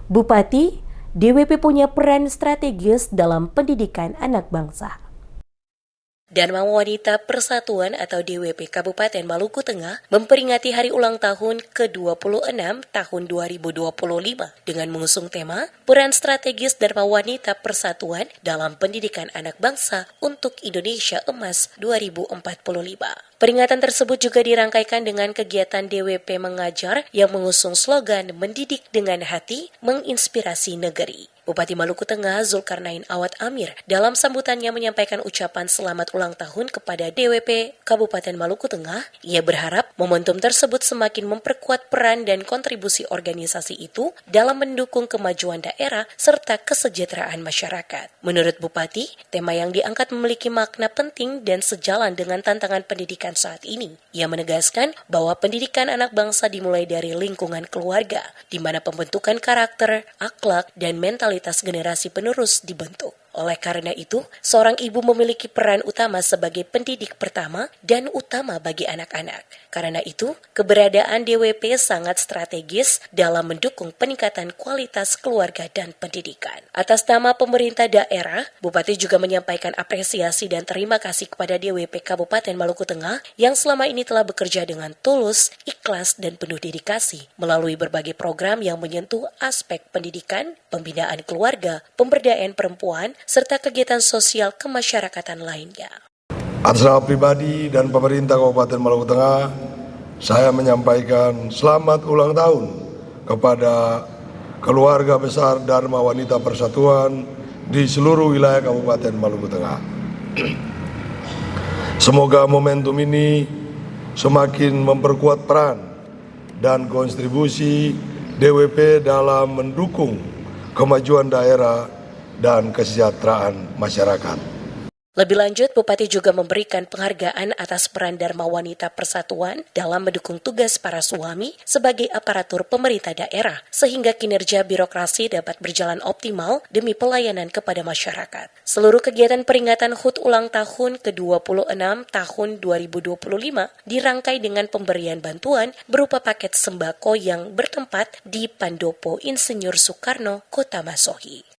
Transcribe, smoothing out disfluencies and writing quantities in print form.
Bupati, DWP punya peran strategis dalam pendidikan anak bangsa. Dharma Wanita Persatuan atau DWP Kabupaten Maluku Tengah memperingati hari ulang tahun ke-26 tahun 2025 dengan mengusung tema Peran Strategis Dharma Wanita Persatuan dalam Pendidikan Anak Bangsa untuk Indonesia Emas 2045. Peringatan tersebut juga dirangkaikan dengan kegiatan DWP Mengajar yang mengusung slogan Mendidik dengan Hati, Menginspirasi Negeri. Bupati Maluku Tengah Zulkarnain Awad Amir dalam sambutannya menyampaikan ucapan selamat ulang tahun kepada DWP Kabupaten Maluku Tengah. Ia berharap momentum tersebut semakin memperkuat peran dan kontribusi organisasi itu dalam mendukung kemajuan daerah serta kesejahteraan masyarakat. Menurut Bupati, tema yang diangkat memiliki makna penting dan sejalan dengan tantangan pendidikan saat ini. Ia menegaskan bahwa pendidikan anak bangsa dimulai dari lingkungan keluarga, di mana pembentukan karakter, akhlak, dan mentalitas generasi penerus dibentuk. Oleh karena itu, seorang ibu memiliki peran utama sebagai pendidik pertama dan utama bagi anak-anak. Karena itu, keberadaan DWP sangat strategis dalam mendukung peningkatan kualitas keluarga dan pendidikan. Atas nama pemerintah daerah, Bupati juga menyampaikan apresiasi dan terima kasih kepada DWP Kabupaten Maluku Tengah yang selama ini telah bekerja dengan tulus, ikhlas, dan penuh dedikasi melalui berbagai program yang menyentuh aspek pendidikan, pembinaan keluarga, pemberdayaan perempuan, serta kegiatan sosial kemasyarakatan lainnya. Atas nama pribadi dan pemerintah Kabupaten Maluku Tengah, saya menyampaikan selamat ulang tahun kepada keluarga besar Dharma Wanita Persatuan di seluruh wilayah Kabupaten Maluku Tengah. Semoga momentum ini semakin memperkuat peran dan kontribusi DWP dalam mendukung kemajuan daerah dan kesejahteraan masyarakat. Lebih lanjut, Bupati juga memberikan penghargaan atas peran Dharma Wanita Persatuan dalam mendukung tugas para suami sebagai aparatur pemerintah daerah, sehingga kinerja birokrasi dapat berjalan optimal demi pelayanan kepada masyarakat. Seluruh kegiatan peringatan HUT ulang tahun ke-26 tahun 2025 dirangkai dengan pemberian bantuan berupa paket sembako yang bertempat di Pandopo Insinyur Soekarno, Kota Masohi.